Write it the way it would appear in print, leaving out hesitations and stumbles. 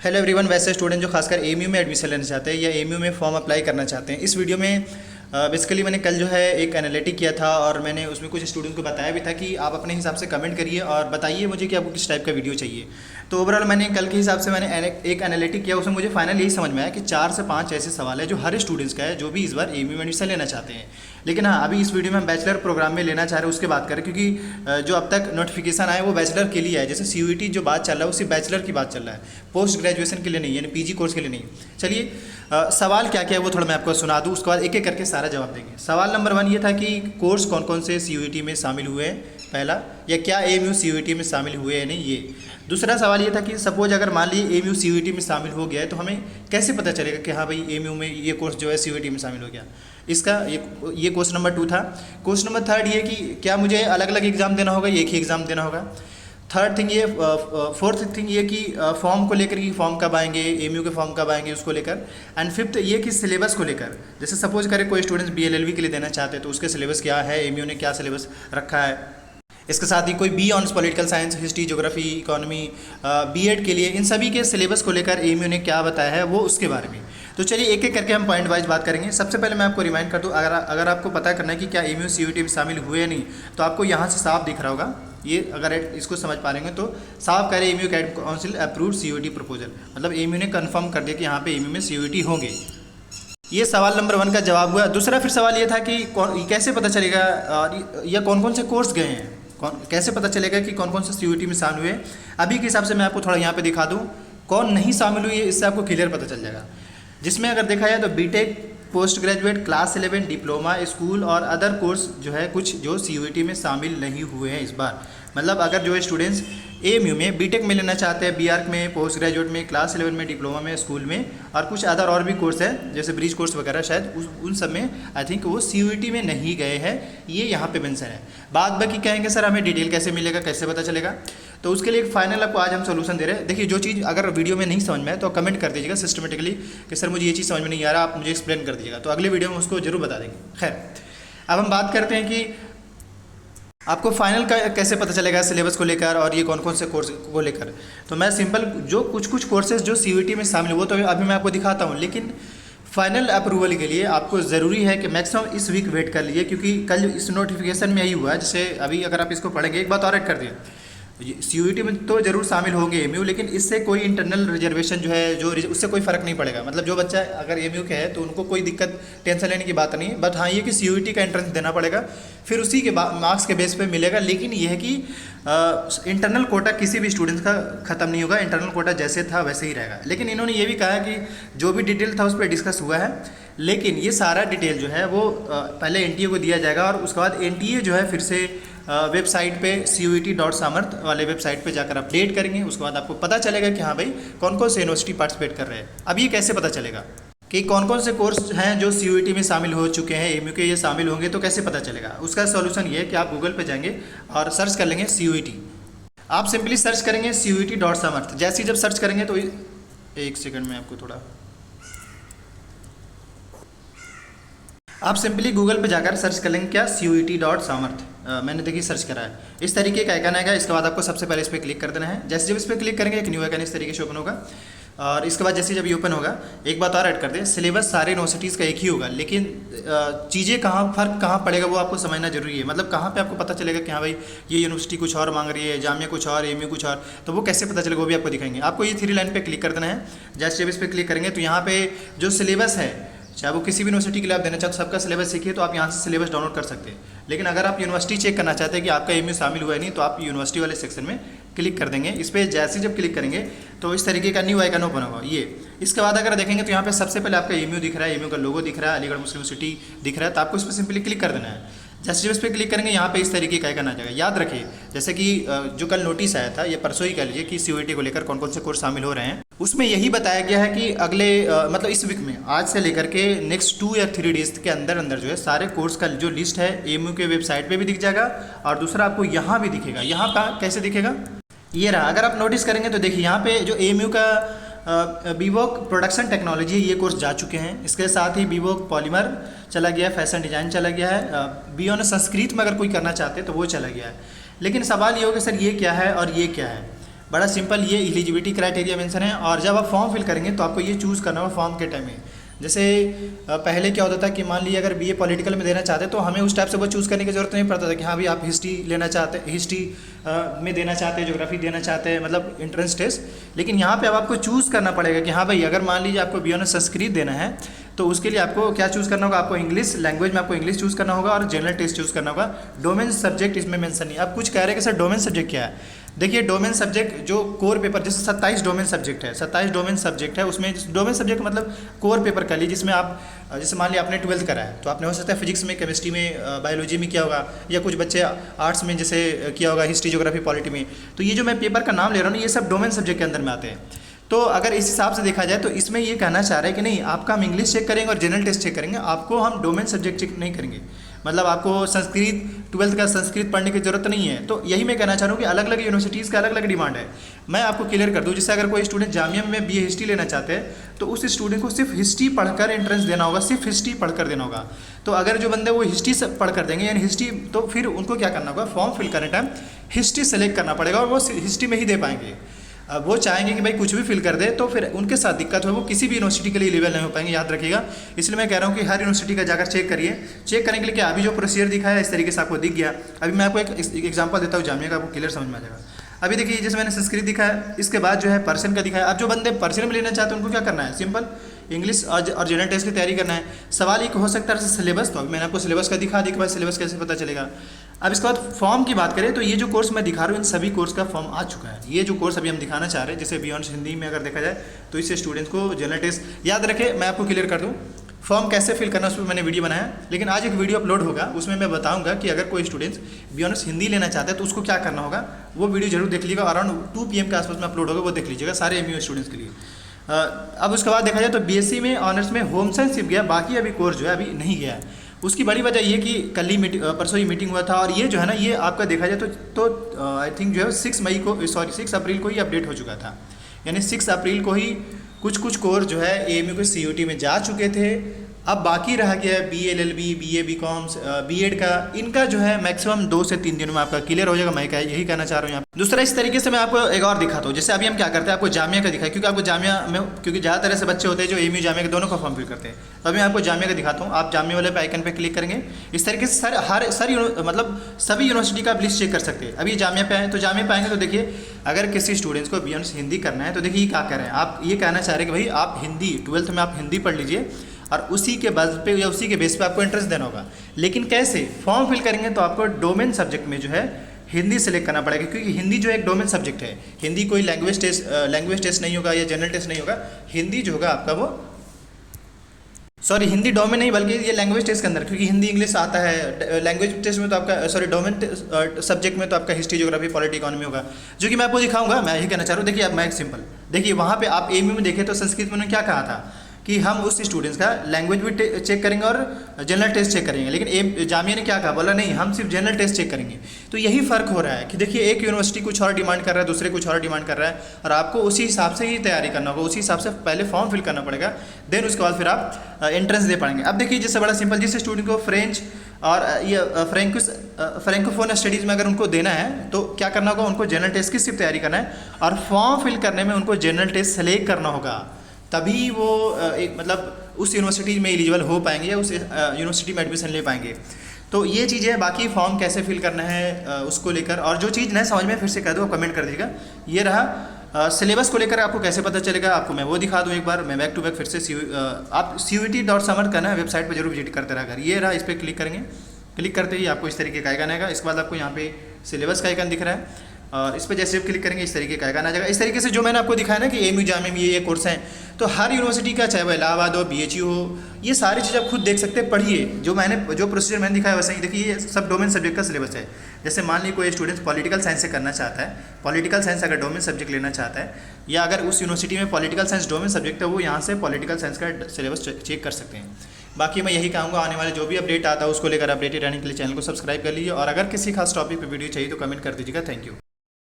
Hello everyone. वैसे student जो खासकर एमयू में एडमिशन लेना चाहते हैं या एमयू में फॉर्म अप्लाई करना चाहते हैं, इस वीडियो में बेसिकली मैंने कल जो है एक एनालिटिक किया था और मैंने उसमें कुछ स्टूडेंट को बताया भी था कि आप अपने हिसाब से कमेंट करिए और बताइए मुझे कि आपको किस टाइप का वीडियो चाहिए। तो ओवरऑल मैंने कल के हिसाब से मैंने एक एनालिटिक किया, उसमें मुझे फाइनल यही समझ में आया कि 4 से 5 ऐसे सवाल है जो हर स्टूडेंट्स का है जो भी इस बार एमयू में एडमिशन लेना चाहते हैं। लेकिन हाँ, अभी इस वीडियो में हम बैचलर प्रोग्राम में लेना चाह रहे हैं उसके बात करें, क्योंकि जो अब तक नोटिफिकेशन आया वो बैचलर के लिए है। जैसे CUET जो बात चल रहा है वो सिर्फ बैचलर की बात चल रहा है, पोस्ट ग्रेजुएशन के लिए नहीं, यानी PG कोर्स के लिए नहीं। चलिए सवाल क्या क्या है वो थोड़ा मैं आपको सुना दूँ, उसके बाद एक एक करके सारा जवाब देंगे। सवाल नंबर 1 ये था कि कोर्स कौन कौन से CUET में शामिल हुए हैं, पहला, या क्या एमयू CUET में शामिल हुए हैं नहीं, ये। दूसरा सवाल ये था कि सपोज अगर मान लीजिए एमयू CUET में शामिल हो गया है तो हमें कैसे पता चलेगा कि हाँ भाई एमयू में ये कोर्स जो है CUET में शामिल हो गया। इसका ये क्वेश्चन नंबर 2 था। क्वेश्चन नंबर 3 ये कि क्या मुझे अलग अलग एग्ज़ाम देना होगा, एक ही एग्ज़ाम देना होगा। थर्ड थिंग ये, फोर्थ थिंग ये कि फॉर्म को लेकर कि फॉर्म कब आएंगे, एमयू के फॉर्म कब आएंगे उसको लेकर। एंड फिफ्थ ये कि सिलेबस को लेकर, जैसे सपोज करें कोई स्टूडेंट्स BLLB के लिए देना चाहते हैं तो उसके सिलेबस क्या है, एमयू ने क्या सिलेबस रखा है। इसके साथ ही कोई B honours political science, history, geography, economy, B.Ed के लिए इन सभी के सिलेबस को लेकर एमयू ने क्या बताया है वो उसके बारे में। तो चलिए एक एक करके हम पॉइंट वाइज बात करेंगे। सबसे पहले मैं आपको रिमाइंड कर दूं, अगर आपको पता करना है कि क्या एमयू CUET में शामिल हुए या नहीं, तो आपको यहाँ से साफ दिख रहा होगा ये, अगर इसको समझ पा रहे तो साफ करें एमयू कैट काउंसिल अप्रूव्ड CUET प्रपोजल, मतलब एमयू ने कन्फर्म कर दिया कि यहाँ पे एमयू में CUET होंगे। ये सवाल नंबर 1 का जवाब हुआ। दूसरा फिर सवाल ये था कि कैसे पता चलेगा या कौन कौन से कोर्स गए हैं, कैसे पता चलेगा कि कौन कौन से CUET में शामिल हुए। अभी के हिसाब से मैं आपको थोड़ा यहाँ पे दिखा दूँ कौन नहीं शामिल हुई है, इससे आपको क्लियर पता चल जाएगा। जिसमें अगर देखा जाए तो B.Tech, post graduate, class 11, diploma, school और अदर कोर्स जो है कुछ जो CUET में शामिल नहीं हुए हैं इस बार। मतलब अगर जो स्टूडेंट्स एमयू में B.Tech में लेना चाहते हैं, BArch में, पोस्ट ग्रेजुएट में, क्लास 11 में, डिप्लोमा में, स्कूल में और कुछ अदर और भी कोर्स है जैसे ब्रिज कोर्स वगैरह, शायद उन सब में आई थिंक वो CUET में नहीं गए हैं, ये यहाँ पे मेंशन है। बाद बाकी कहेंगे सर हमें डिटेल कैसे मिलेगा, कैसे पता चलेगा, तो उसके लिए एक फाइनल आपको आज हम सोल्यूशन दे रहे हैं। देखिए जो चीज़ अगर वीडियो में नहीं समझ में आए तो कमेंट कर दीजिएगा सिस्टमेटिकली कि सर मुझे ये चीज़ समझ में नहीं आ रहा, आप मुझे एक्सप्लेन कर दीजिएगा, तो अगले वीडियो में उसको जरूर बता देंगे। खैर, अब हम बात करते हैं कि आपको फाइनल का कैसे पता चलेगा सिलेबस को लेकर और ये कौन कौन से कोर्स को लेकर। तो मैं सिंपल जो कुछ कोर्सेज जो CUET में शामिल हुए तो अभी मैं आपको दिखाता हूँ, लेकिन फाइनल अप्रूवल के लिए आपको ज़रूरी है कि मैक्सिमम इस वीक वेट कर लीजिए, क्योंकि कल इस नोटिफिकेशन में यही हुआ है। जैसे अभी अगर आप इसको पढ़ेंगे, एक बात और ऐड कर दिए, CUET में तो जरूर शामिल होंगे एमयू, लेकिन इससे कोई इंटरनल रिजर्वेशन जो है जो उससे कोई फ़र्क नहीं पड़ेगा। मतलब जो बच्चा अगर एमयू के है तो उनको कोई दिक्कत टेंशन लेने की बात नहीं है। बट हाँ ये कि CUET का एंट्रेंस देना पड़ेगा, फिर उसी के बाद मार्क्स के बेस पे मिलेगा। लेकिन यह है कि इंटरनल कोटा किसी भी स्टूडेंट्स का ख़त्म नहीं होगा, इंटरनल कोटा जैसे था वैसे ही रहेगा। लेकिन इन्होंने ये भी कहा कि जो भी डिटेल था उस पर डिस्कस हुआ है, लेकिन ये सारा डिटेल जो है वो पहले NTA को दिया जाएगा और उसके बाद NTA जो है फिर से वेबसाइट पे CUET.samarth वाले वेबसाइट पे जाकर अपडेट करेंगे। उसके बाद आपको पता चलेगा कि हाँ भाई कौन कौन से यूनिवर्सिटी पार्टिसिपेट कर रहे हैं। अब ये कैसे पता चलेगा कि कौन कौन से कोर्स हैं जो CUET में शामिल हो चुके हैं, एमयू के ये शामिल होंगे, तो कैसे पता चलेगा। उसका सॉल्यूशन ये है कि आप गूगल पे जाएंगे और सर्च कर लेंगे CUET। आप सिंपली सर्च करेंगे CUET.samarth। जैसे ही जब सर्च करेंगे तो एक सेकंड में आपको थोड़ा, आप सिंपली गूगल पे जाकर सर्च कर लेंगे क्या, CUET.samarth। मैंने देखिए सर्च करा है, इस तरीके का आइकन आएगा। इसके बाद आपको सबसे पहले इस पर क्लिक कर देना है। जैसे जब इस पर क्लिक करेंगे एक न्यू आइकन इस तरीके से ओपन होगा और इसके बाद जैसे जब ये ओपन होगा, एक बात और ऐड कर दें, सिलेबस सारे यूनिवर्सिटीज़ का एक ही होगा, लेकिन चीज़ें फ़र्क कहाँ पड़ेगा वो आपको समझना जरूरी है। मतलब कहाँ पे आपको पता चलेगा कि हाँ भाई ये यूनिवर्सिटी कुछ और मांग रही है, जामिया कुछ और, एमयू कुछ और, तो वो कैसे पता चलेगा वो भी आपको दिखाएंगे। आपको ये 3 लाइन पर क्लिक कर देना है। जैसे जब इस पर क्लिक करेंगे तो यहाँ पे जो सिलेबस है, चाहे वो किसी भी यूनिवर्सिटी के लिए आप देना चाहते हो, सबका सिलेबस सीखिए तो आप यहाँ से सिलेबस डाउनलोड कर सकते हैं। लेकिन अगर आप यूनिवर्सिटी चेक करना चाहते हैं कि आपका एमयू शामिल हुआ है नहीं, तो आप यूनिवर्सिटी वाले सेक्शन में क्लिक कर देंगे। इस पर जैसे जब क्लिक करेंगे तो इस तरीके का न्यू आइकन ओपन होगा ये। इसके बाद अगर देखेंगे तो यहाँ पे सबसे पहले आपका एमयू दिख रहा है, एमयू का लोगो दिख रहा है, अलीगढ़ मुस्लिम यूनिवर्सिटी दिख रहा है, तो आपको इस पर सिंपली क्लिक कर देना है। जैसे जब इस पर क्लिक करेंगे यहाँ पे इस तरीके का आइकन आ जाएगा। याद रखिए जैसे कि जो कल नोटिस आया था, ये परसों ही कह लीजिए, कि CUET को लेकर कौन कौन से कोर्स शामिल हो रहे हैं, उसमें यही बताया गया है कि अगले मतलब इस वीक में आज से लेकर के नेक्स्ट 2 या 3 डेज के अंदर अंदर जो है सारे कोर्स का जो लिस्ट है एमयू के वेबसाइट पे भी दिख जाएगा और दूसरा आपको यहाँ भी दिखेगा। यहाँ का कैसे दिखेगा, ये रहा। अगर आप नोटिस करेंगे तो देखिए यहाँ पे जो एमयू का BVOC प्रोडक्शन टेक्नोलॉजी ये कोर्स जा चुके हैं। इसके साथ ही BVOC पॉलीमर चला गया है, फैशन डिज़ाइन चला गया है, BON संस्कृत में अगर कोई करना चाहते हैं तो वो चला गया है। लेकिन सवाल ये हो कि सर ये क्या है और ये क्या है। बड़ा सिंपल ये एलिजिबिलिटी क्राइटेरिया मेंशन है। और जब आप फॉर्म फिल करेंगे तो आपको ये चूज़ करना होगा फॉर्म के टाइम में। जैसे पहले क्या होता था कि मान लीजिए अगर बीए पॉलिटिकल में देना चाहते तो हमें उस टाइप से वो चूज़ करने की ज़रूरत नहीं पड़ता था कि हाँ भाई आप हिस्ट्री लेना चाहते हैं, हिस्ट्री में देना चाहते हैं, ज्योग्राफी देना चाहते हैं, मतलब एंट्रेंस टेस्ट। लेकिन यहाँ पे अब आपको चूज़ करना पड़ेगा कि हाँ भाई अगर मान लीजिए आपको बी ऑनर्स संस्कृत देना है तो उसके लिए आपको क्या चूज़ करना होगा, आपको इंग्लिश लैंग्वेज में आपको इंग्लिश चूज़ करना होगा और जनरल टेस्ट चूज़ करना होगा। डोमेन सब्जेक्ट इसमें मेंशन नहीं। अब कुछ कह रहे हैं कि सर डोमेन सब्जेक्ट क्या है। देखिए डोमेन सब्जेक्ट जो कोर पेपर, जैसे 27 डोमेन सब्जेक्ट है, 27 डोमेन सब्जेक्ट है, उसमें डोमेन सब्जेक्ट मतलब कोर पेपर का लीजिए, जिसमें आप जैसे मान लिया आपने 12th करा है तो आपने हो सकता है फिजिक्स में, केमिस्ट्री में, बायोलॉजी में किया होगा, या कुछ बच्चे आर्ट्स में जैसे किया होगा, हिस्ट्री ज्योग्राफी पॉलिटी में। तो ये जो मैं पेपर का नाम ले रहा हूँ ये सब डोमेन सब्जेक्ट के अंदर में आते हैं। तो अगर इस हिसाब से देखा जाए तो इसमें ये कहना चाह रहे हैं कि नहीं, आपका हम इंग्लिश चेक करेंगे और जनरल टेस्ट चेक करेंगे, आपको हम डोमेन सब्जेक्ट चेक नहीं करेंगे। मतलब आपको संस्कृत 12th का संस्कृत पढ़ने की ज़रूरत नहीं है। तो यही मैं कहना चाह रहा हूँ कि अलग अलग यूनिवर्सिटीज़ का अलग अलग डिमांड है। मैं आपको क्लियर कर दूँ, जैसे अगर कोई स्टूडेंट जामिया में बीए हिस्ट्री लेना चाहते हैं तो उस स्टूडेंट को सिर्फ हिस्ट्री पढ़कर एंट्रेंस देना होगा, सिर्फ हिस्ट्री पढ़कर देना होगा। तो अगर जो बंदे वो हिस्ट्री से पढ़ कर देंगे यानी हिस्ट्री, तो फिर उनको क्या करना होगा, फॉर्म फिल करने टाइम हिस्ट्री सेलेक्ट करना पड़ेगा और वो हिस्ट्री में ही दे पाएंगे। अब वो चाहेंगे कि भाई कुछ भी फिल कर दे तो फिर उनके साथ दिक्कत हो, वो किसी भी यूनिवर्सिटी के लिए एलिजिबल नहीं हो पाएंगे, याद रखिएगा। इसलिए मैं कह रहा हूँ कि हर यूनिवर्सिटी का जाकर चेक करिए। चेक करने के लिए क्या, अभी जो प्रोसीजर दिखा है इस तरीके से आपको दिख गया। अभी मैं आपको एक एग्जांपल देता हूँ जामिया का, आपको क्लियर समझ में आ जाएगा। अभी देखिए जैसे मैंने संस्कृत दिखा है, इसके बाद जो है पर्सन का दिखा है। अब जो बंदे पर्सन में लेना चाहते हैं उनको क्या करना है, सिंपल इंग्लिश और जनरल टेस्ट की तैयारी करना है। सवाल एक हो सकता है सिलेबस, तो अभी मैंने आपको सिलेबस का दिखा दी कि भाई सिलेबस कैसे पता चलेगा। अब इसके बाद फॉर्म की बात करें तो ये जो कोर्स मैं दिखा रहा हूँ इन सभी कोर्स का फॉर्म आ चुका है। ये जो कोर्स अभी हम दिखाना चाह रहे हैं, जैसे बियॉन्ड हिंदी में अगर देखा जाए तो इससे स्टूडेंट्स को जनरल टेस्ट याद रखें। मैं आपको क्लियर कर दूँ फॉर्म कैसे फिल करना, उस पर मैंने वीडियो बनाया, लेकिन आज एक वीडियो अपलोड होगा उसमें मैं बताऊंगा कि अगर कोई स्टूडेंट्स बियॉन्ड हिंदी लेना चाहते हैं तो उसको क्या करना होगा। वो वीडियो जरूर देख लीजिएगा, अराउंड 2 PM के आसपास में अपलोड होगा, वो देख लीजिएगा सारे MU स्टूडेंट्स के लिए। अब उसके बाद देखा जाए तो BSc में ऑनर्स में होम साइंस सिर्फ गया, बाकी अभी कोर्स जो है अभी नहीं गया है। उसकी बड़ी वजह ये कि कल ही परसों ही मीटिंग हुआ था और ये जो है ना ये आपका देखा जाए तो आई थिंक जो है 6 अप्रैल को ही अपडेट हो चुका था। यानी 6 अप्रैल को ही कुछ कोर्स जो है AMU के CUT में जा चुके थे। अब बाकी रह गया BA LLB, BA BCom, B.Ed का, इनका जो है मैक्सिमम 2 से 3 दिन में आपका क्लियर हो जाएगा। मैं यही कहना चाह रहा हूँ यहाँ। दूसरा इस तरीके से मैं आपको एक और दिखाता हूँ, जैसे अभी हम क्या करते हैं आपको जामिया का दिखाया, क्योंकि आपको जामिया में क्योंकि ज़्यादातर ऐसे बच्चे होते हैं जो AMU जामिया के दोनों का फॉर्म फिल करते हैं। तो अभी मैं आपको जामिया का दिखाता हूँ। आप जामिया वाले पे आइकन पे क्लिक करेंगे, इस तरीके से मतलब सभी यूनिवर्सिटी का आप लिस्ट चेक कर सकते हैं। अभी जामिया पे आए तो जामिया पे आएंगे तो देखिए अगर किसी स्टूडेंट्स को बियॉन्ड हिंदी करना है तो देखिए ये क्या कर रहे हैं, आप ये कहना चाह रहे हैं कि भाई आप हिंदी 12th में आप हिंदी पढ़ लीजिए और उसी के बेस पे या उसी के बेस पे आपको एंट्रेंस देना होगा। लेकिन कैसे फॉर्म फिल करेंगे तो आपको डोमेन सब्जेक्ट में जो है हिंदी सेलेक्ट करना पड़ेगा, क्योंकि हिंदी जो एक डोमेन सब्जेक्ट है। हिंदी कोई लैंग्वेज टेस्ट नहीं होगा या जनरल टेस्ट नहीं होगा। हिंदी जो होगा आपका वो हिंदी डोमेन नहीं बल्कि ये लैंग्वेज टेस्ट के अंदर, क्योंकि हिंदी इंग्लिश आता है। लैंग्वेज टेस्ट में तो आपका डोमेन सब्जेक्ट में तो आपका हिस्ट्री ज्योग्राफी पॉलिटी इकोनॉमी होगा, जो कि मैं आपको दिखाऊंगा। मैं यही कहना चाह रहा हूँ। देखिए अब मैं एक सिंपल देखिए वहाँ पे आप AMU में देखें तो संस्कृत में उन्होंने क्या कहा था कि हम उस स्टूडेंट्स का लैंग्वेज भी चेक करेंगे और जनरल टेस्ट चेक करेंगे। लेकिन जामिया ने क्या कहा, बोला नहीं हम सिर्फ जनरल टेस्ट चेक करेंगे। तो यही फ़र्क हो रहा है कि देखिए एक यूनिवर्सिटी कुछ और डिमांड कर रहा है, दूसरे कुछ और डिमांड कर रहा है, और आपको उसी हिसाब से ही तैयारी करना होगा, उसी हिसाब से पहले फॉर्म फिल करना पड़ेगा, देन उसके बाद फिर आप एंट्रेंस दे पाएंगे। अब देखिए जैसे बड़ा सिंपल, जिस स्टूडेंट को फ्रेंच और ये फ्रेंकोफोन स्टडीज़ में अगर उनको देना है तो क्या करना होगा, उनको जनरल टेस्ट की सिर्फ तैयारी करना है और फॉर्म फिल करने में उनको जनरल टेस्ट सेलेक्ट करना होगा, तभी वो एक मतलब उस यूनिवर्सिटी में एलिजिबल हो पाएंगे या उस यूनिवर्सिटी में एडमिशन ले पाएंगे। तो ये चीज़ें, बाकी फॉर्म कैसे फिल करना है उसको लेकर, और जो चीज़ नहीं समझ में फिर से कह दो कमेंट कर दीजिएगा। ये रहा सिलेबस को लेकर आपको कैसे पता चलेगा, आपको मैं वो दिखा दूँ एक बार। मैं बैक टू बैक फिर से आप CUT.समर करना है वेबसाइट पर जरूर विजिट करते रहा कर। ये रहा, इस पर क्लिक करेंगे, क्लिक करते ही आपको इस तरीके का आइकन आएगा। इसके बाद आपको यहाँ पे सिलेबस का आइकन दिख रहा है और इस पर जैसे आप क्लिक करेंगे इस तरीके का आइकन आ जाएगा। इस तरीके से जो मैंने आपको दिखाया ना कि AMU जामिया में ये कोर्स हैं, तो हर यूनिवर्सिटी का, चाहे वो इलाहाबाद हो, BHU हो, ये सारी चीज़ आप खुद देख सकते हैं, पढ़िए। जो प्रोसीजर मैंने दिखाया वैसे ही देखिए, ये सब डोमेन सब्जेक्ट का सिलेबस है। जैसे मान लीजिए कोई स्टूडेंट्स पॉलिटिकल साइंस से करना चाहता है, पॉलिटिकल साइंस अगर डोमेन सब्जेक्ट लेना चाहता है, या अगर उस यूनिवर्सिटी में पॉलिटिकल साइंस डोमेन सब्जेक्ट है, वो यहाँ से पॉलिटिकल साइंस का सिलेबस चेक कर सकते हैं। बाकी मैं यही कहूँगा, आने वाले जो भी अपडेट आता है उसको लेकर अपडेटेड रहने के लिए चैनल को सब्सक्राइब कर लीजिए, और अगर किसी खास टॉपिक पर वीडियो चाहिए तो कमेंट कर दीजिएगा। Thank you.